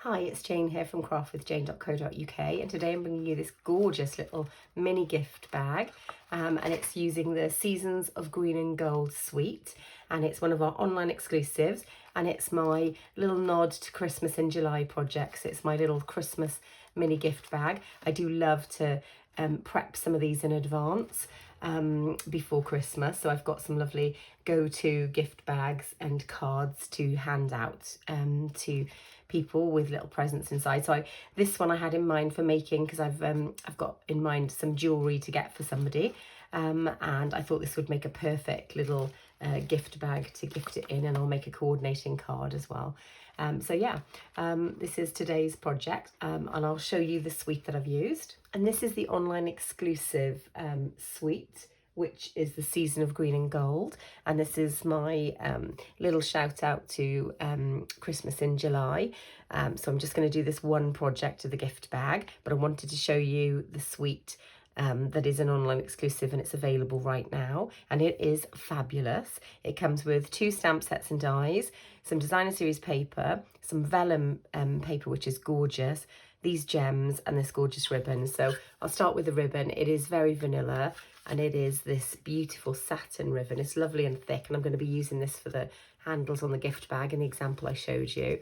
Hi, it's Jane here from craftwithjane.co.uk, and today I'm bringing you this gorgeous little mini gift bag, and it's using the Seasons of Green and Gold suite, and it's one of our online exclusives, and it's my little nod to Christmas in July projects. It's my little Christmas mini gift bag. I do love to prep some of these in advance before Christmas, so I've got some lovely go-to gift bags and cards to hand out to people with little presents inside. So this one I had in mind for making because I've got in mind some jewellery to get for somebody, and I thought this would make a perfect little gift bag to gift it in, and I'll make a coordinating card as well. So yeah, this is today's project, and I'll show you the suite that I've used. And this is the online exclusive suite, which is the Season of Green and Gold. And this is my little shout out to Christmas in July. So I'm just going to do this one project of the gift bag, but I wanted to show you the suite that is an online exclusive, and it's available right now, and it is fabulous. It comes with 2 stamp sets and dies, some designer series paper, some vellum paper, which is gorgeous, these gems, and this gorgeous ribbon. So I'll start with the ribbon. It is very vanilla, and it is this beautiful satin ribbon. It's lovely and thick, and I'm going to be using this for the handles on the gift bag in the example I showed you.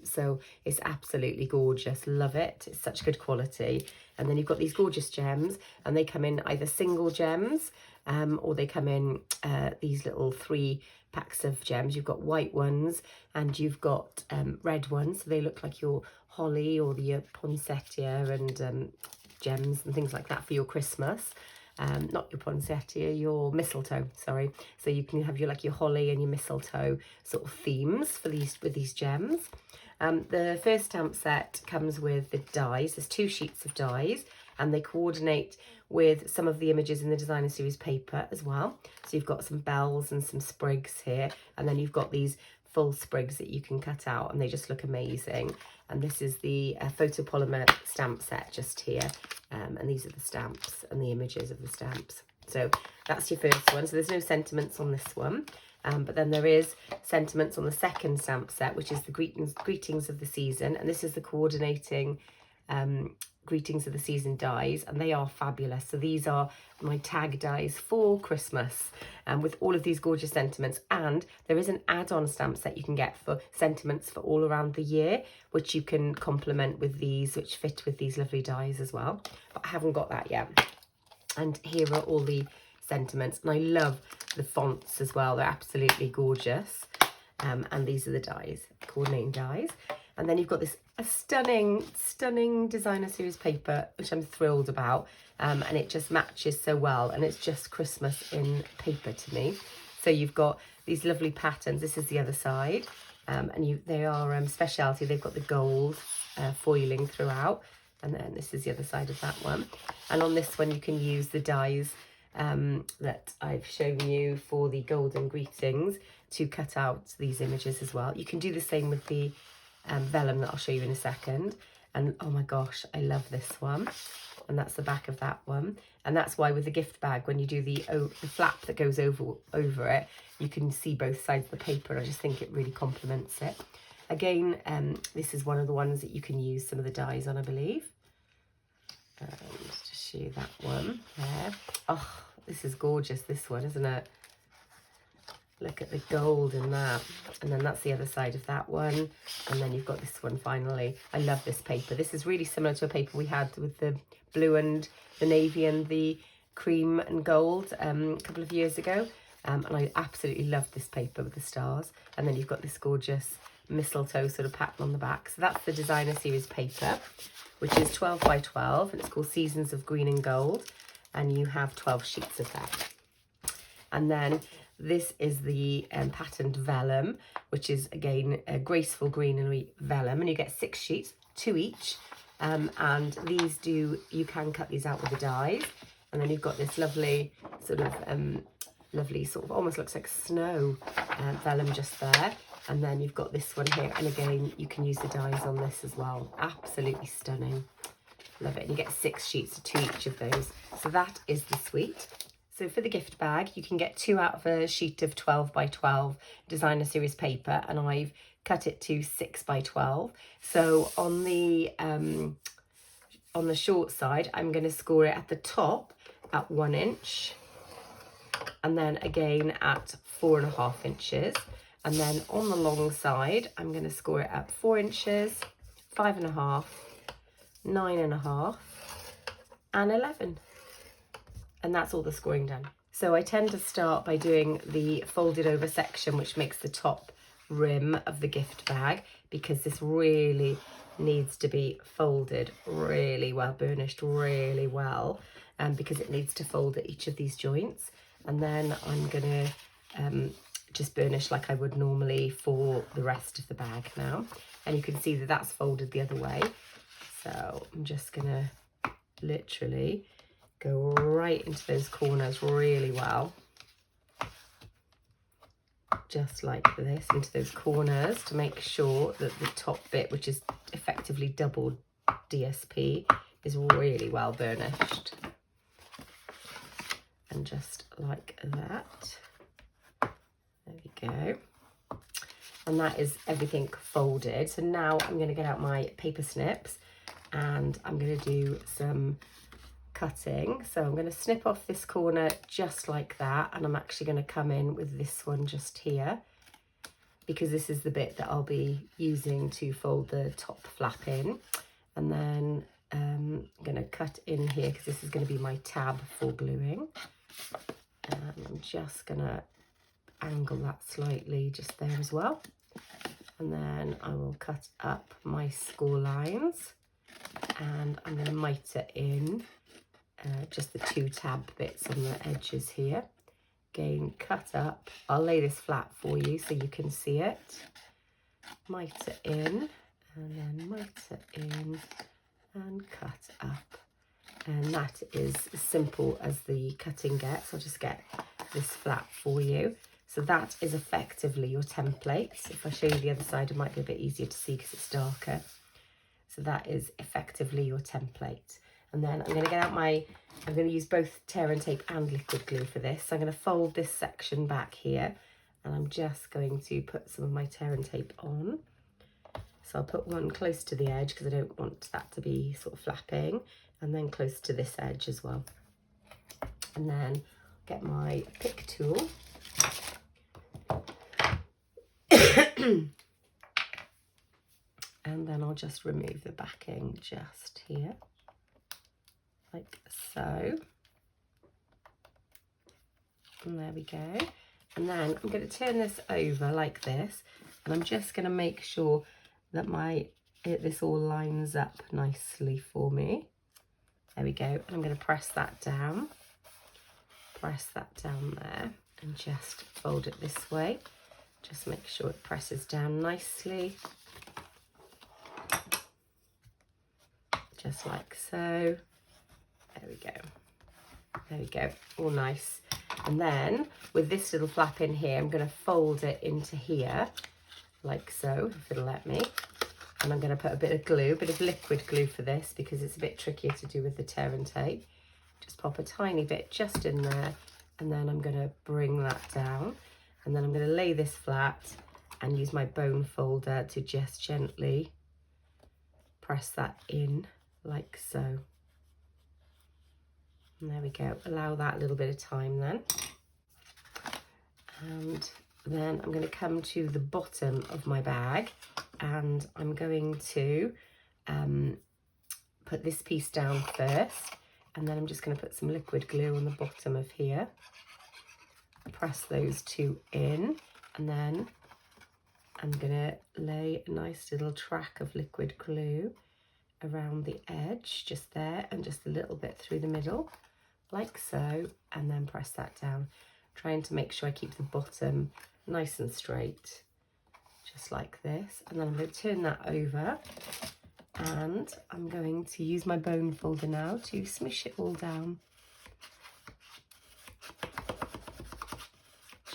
So it's absolutely gorgeous. Love it. It's such good quality. And then you've got these gorgeous gems, and they come in either single gems or they come in these little 3 packs of gems. You've got white ones and you've got red ones, so they look like your holly or the poinsettia and gems and things like that for your Christmas. Not your poinsettia, your mistletoe, sorry. So you can have your holly and your mistletoe sort of themes for these gems. The first stamp set comes with the dies. There's 2 sheets of dies, and they coordinate with some of the images in the designer series paper as well. So you've got some bells and some sprigs here, and then you've got these full sprigs that you can cut out, and they just look amazing. And this is the photopolymer stamp set just here, and these are the stamps and the images of the stamps. So that's your first one. So there's no sentiments on this one, but then there is sentiments on the second stamp set, which is the greetings of the season, and this is the coordinating greetings of the season dies, and they are fabulous. So these are my tag dies for Christmas, with all of these gorgeous sentiments. And there is an add-on stamp set you can get for sentiments for all around the year, which you can complement with these, which fit with these lovely dies as well, but I haven't got that yet. And here are all the sentiments, and I love the fonts as well. They're absolutely gorgeous. And these are the dies, coordinating dies. And then you've got this stunning designer series paper, which I'm thrilled about, and it just matches so well, and it's just Christmas in paper to me. So you've got these lovely patterns. This is the other side, and they are specialty. They've got the gold foiling throughout, and then this is the other side of that one. And on this one you can use the dies that I've shown you for the golden greetings to cut out these images as well. You can do the same with the vellum that I'll show you in a second. And oh my gosh, I love this one. And that's the back of that one. And that's why with the gift bag, when you do the flap that goes over it, you can see both sides of the paper, and I just think it really complements it. Again, this is one of the ones that you can use some of the dies on, I believe. Just show you that one there. Oh, this is gorgeous, this one, isn't it? Look at the gold in that. And then that's the other side of that one. And then you've got this one finally. I love this paper. This is really similar to a paper we had with the blue and the navy and the cream and gold a couple of years ago. And I absolutely love this paper with the stars. And then you've got this gorgeous mistletoe sort of pattern on the back. So that's the designer series paper, which is 12 by 12. And it's called Seasons of Green and Gold. And you have 12 sheets of that. And then this is the patterned vellum, which is again a graceful greenery vellum, and you get 6 sheets, 2 each, and these you can cut these out with the dies. And then you've got this lovely sort of almost looks like snow vellum just there. And then you've got this one here, and again you can use the dies on this as well. Absolutely stunning, love it. And you get 6 sheets, 2 each of those. So that is the suite. So for the gift bag, you can get 2 out of a sheet of 12 by 12 designer series paper, and I've cut it to 6 by 12. So on the short side, I'm going to score it at the top at 1 inch, and then again at 4.5 inches. And then on the long side, I'm going to score it at 4 inches, 5.5, 9.5, and 11. And that's all the scoring done. So I tend to start by doing the folded over section, which makes the top rim of the gift bag, because this really needs to be folded really well, burnished really well, because it needs to fold at each of these joints. And then I'm gonna just burnish like I would normally for the rest of the bag now. And you can see that that's folded the other way. So I'm just gonna literally go right into those corners really well. Just like this, into those corners, to make sure that the top bit, which is effectively double DSP, is really well burnished. And just like that. There we go. And that is everything folded. So now I'm going to get out my paper snips and I'm going to do some cutting. So I'm going to snip off this corner just like that, and I'm actually going to come in with this one just here, because this is the bit that I'll be using to fold the top flap in. And then I'm going to cut in here because this is going to be my tab for gluing. And I'm just going to angle that slightly just there as well. And then I will cut up my score lines, and I'm going to mite in just the 2 tab bits on the edges here. Again, cut up. I'll lay this flat for you so you can see it. Mite it in, and then mite it in, and cut up. And that is as simple as the cutting gets. I'll just get this flat for you. So that is effectively your template. If I show you the other side, it might be a bit easier to see because it's darker. So that is effectively your template. And then I'm going to get out I'm going to use both tear and tape and liquid glue for this. So I'm going to fold this section back here, and I'm just going to put some of my tear and tape on. So I'll put one close to the edge because I don't want that to be sort of flapping, and then close to this edge as well. And then get my pick tool. And then I'll just remove the backing just here, like so. And there we go. And then I'm going to turn this over like this, and I'm just going to make sure that this all lines up nicely for me. There we go. And I'm going to press that down there, and just fold it this way. Just make sure it presses down nicely. Just like so. There we go. There we go. All nice. And then with this little flap in here, I'm going to fold it into here, like so, if it'll let me. And I'm going to put a bit of glue, a bit of liquid glue for this, because it's a bit trickier to do with the tear and tape. Just pop a tiny bit just in there, and then I'm going to bring that down. And then I'm going to lay this flat and use my bone folder to just gently press that in, like so. And there we go. Allow that a little bit of time then. And then I'm going to come to the bottom of my bag, and I'm going to put this piece down first, and then I'm just going to put some liquid glue on the bottom of here. Press those two in, and then I'm going to lay a nice little track of liquid glue around the edge, just there, and just a little bit through the middle, like so, and then press that down, trying to make sure I keep the bottom nice and straight, just like this. And then I'm going to turn that over, and I'm going to use my bone folder now to smush it all down,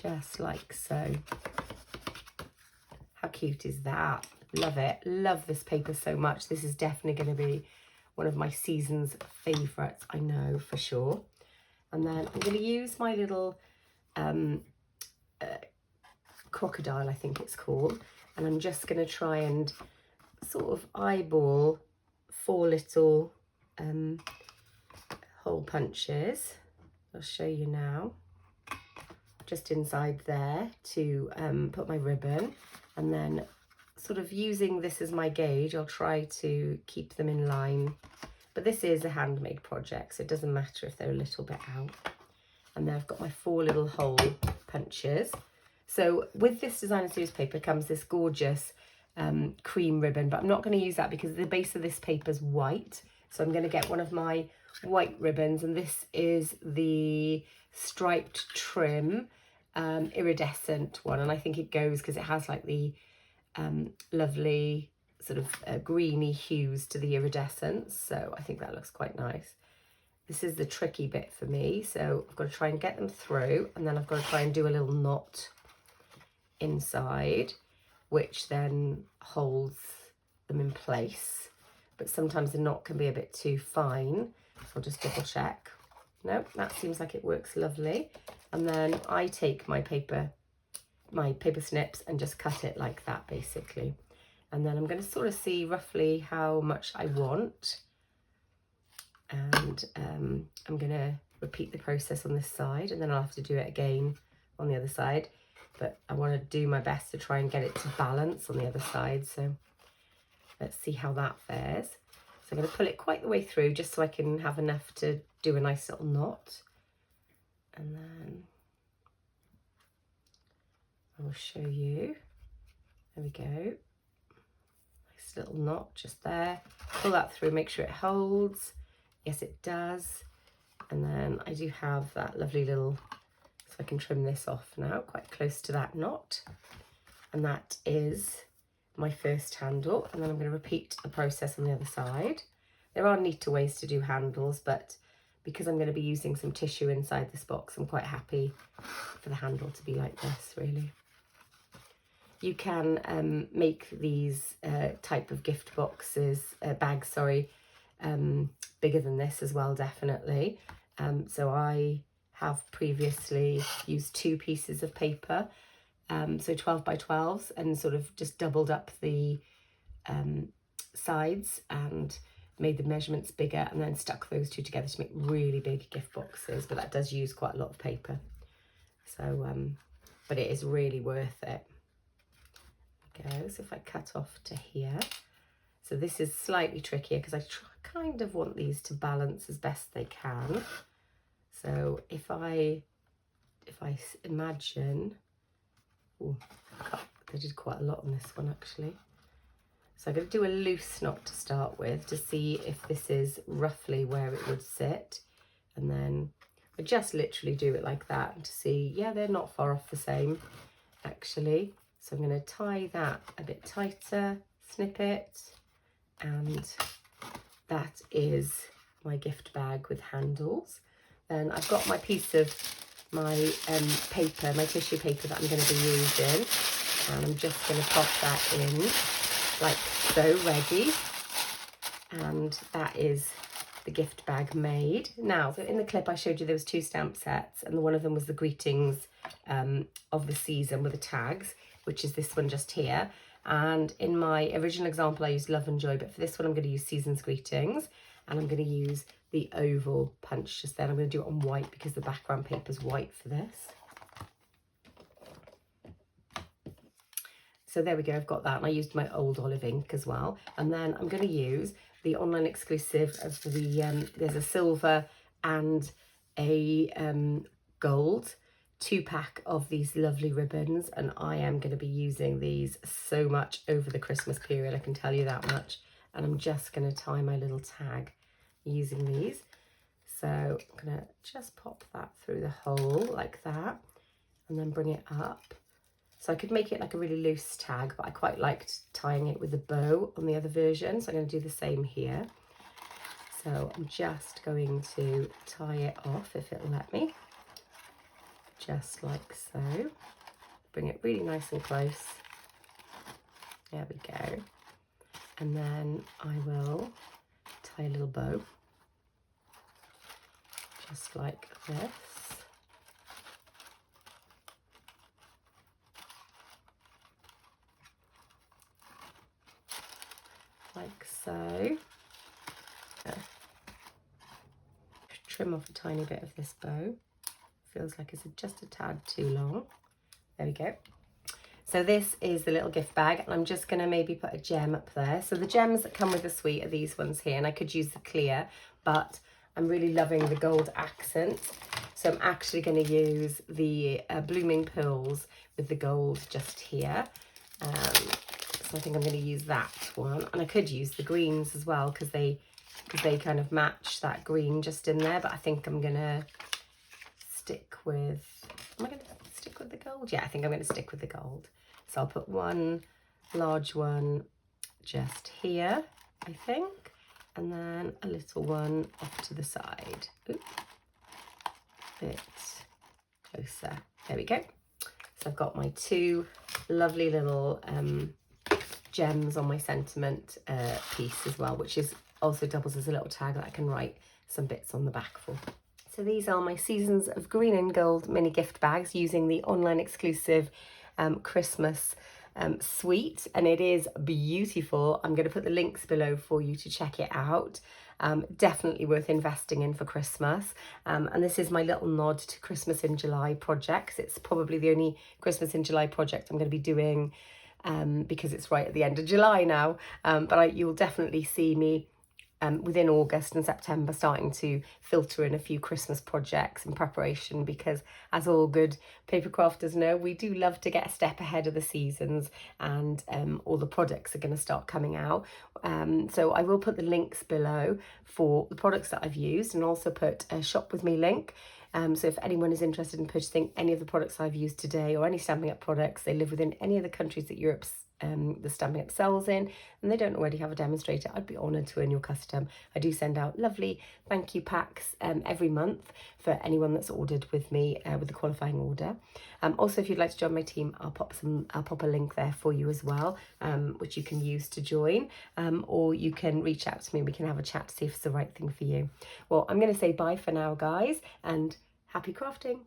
just like so. How cute is that? Love it. Love this paper so much. This is definitely going to be one of my season's favourites, I know for sure. And then I'm going to use my little crocodile, I think it's called, and I'm just going to try and sort of eyeball 4 little hole punches. I'll show you now. Just inside there to put my ribbon, and then sort of using this as my gauge, I'll try to keep them in line. But this is a handmade project, so it doesn't matter if they're a little bit out. And then I've got my 4 little hole punches. So with this designer series paper comes this gorgeous cream ribbon, but I'm not going to use that because the base of this paper is white. So I'm going to get one of my white ribbons, and this is the striped trim iridescent one, and I think it goes because it has like the lovely sort of greeny hues to the iridescence, so I think that looks quite nice. This is the tricky bit for me, so I've got to try and get them through, and then I've got to try and do a little knot inside which then holds them in place, but sometimes the knot can be a bit too fine, so I'll just double check. No, that seems like it works lovely. And then I take my paper snips and just cut it like that basically. And then I'm going to sort of see roughly how much I want. And I'm going to repeat the process on this side, and then I'll have to do it again on the other side. But I want to do my best to try and get it to balance on the other side. So let's see how that fares. So I'm going to pull it quite the way through just so I can have enough to do a nice little knot. And then I will show you. There we go. Nice little knot just there. Pull that through, make sure it holds. Yes, it does. And then I do have that lovely little, so I can trim this off now, quite close to that knot. And that is my first handle. And then I'm going to repeat the process on the other side. There are neater ways to do handles, but because I'm going to be using some tissue inside this box, I'm quite happy for the handle to be like this, really. You can make these type of gift boxes, bags, sorry, bigger than this as well, definitely. So I have previously used 2 pieces of paper, so 12 by 12s, and sort of just doubled up the sides and made the measurements bigger, and then stuck those 2 together to make really big gift boxes, but that does use quite a lot of paper. So, but it is really worth it. Okay, so if I cut off to here, so this is slightly trickier because I kind of want these to balance as best they can. So if I imagine, oh, I did quite a lot on this one actually. So I'm going to do a loose knot to start with to see if this is roughly where it would sit. And then I just literally do it like that and to see, yeah, they're not far off the same actually. So I'm going to tie that a bit tighter, snip it, and that is my gift bag with handles. Then I've got my piece of my paper, my tissue paper that I'm going to be using, and I'm just going to pop that in like so, ready. And that is the gift bag made. Now, so in the clip I showed you there was 2 stamp sets, and one of them was the greetings of the season with the tags, which is this one just here. And in my original example I used Love and Joy, but for this one I'm going to use Season's Greetings, and I'm going to use the oval punch just then. I'm going to do it on white because the background paper is white for this. So there we go, I've got that, and I used my old olive ink as well. And then I'm going to use the online exclusive of the, there's a silver and a gold 2-pack of these lovely ribbons, and I am going to be using these so much over the Christmas period, I can tell you that much. And I'm just going to tie my little tag using these. So I'm going to just pop that through the hole like that, and then bring it up. So I could make it like a really loose tag, but I quite liked tying it with a bow on the other version. So I'm going to do the same here. So I'm just going to tie it off if it'll let me. Just like so. Bring it really nice and close. There we go. And then I will tie a little bow. Just like this. like so. Trim off a tiny bit of this bow. Feels like it's just a tad too long. There we go. So this is the little gift bag, and I'm just going to maybe put a gem up there. So the gems that come with the suite are these ones here, and I could use the clear, but I'm really loving the gold accent. So I'm actually going to use the blooming pearls with the gold just here. So I think I'm going to use that one, and I could use the greens as well because they kind of match that green just in there, but I think I'm going to stick with, am I going to stick with the gold? Yeah, I think I'm going to stick with the gold. So I'll put one large one just here, I think, and then a little one off to the side. Oops. Bit closer. There we go. So I've got my two lovely little gems on my sentiment piece as well, which is also doubles as a little tag that I can write some bits on the back for. So these are my Seasons of Green and Gold mini gift bags using the online exclusive Christmas suite, and it is beautiful. I'm going to put the links below for you to check it out. Definitely worth investing in for Christmas. And this is my little nod to Christmas in July projects. It's probably the only Christmas in July project I'm going to be doing because it's right at the end of July now. But you'll definitely see me within August and September starting to filter in a few Christmas projects in preparation, because as all good paper crafters know, we do love to get a step ahead of the seasons, and all the products are going to start coming out. So I will put the links below for the products that I've used, and also put a shop with me link. So if anyone is interested in purchasing any of the products I've used today, or any Stampin' Up products, they live within any of the countries that Europe's the Stampin' Up sells in, and they don't already have a demonstrator, I'd be honoured to earn your custom. I do send out lovely thank you packs every month for anyone that's ordered with me with a qualifying order. Also, if you'd like to join my team, I'll pop a link there for you as well, which you can use to join, or you can reach out to me and we can have a chat to see if it's the right thing for you. Well, I'm going to say bye for now, guys, and happy crafting.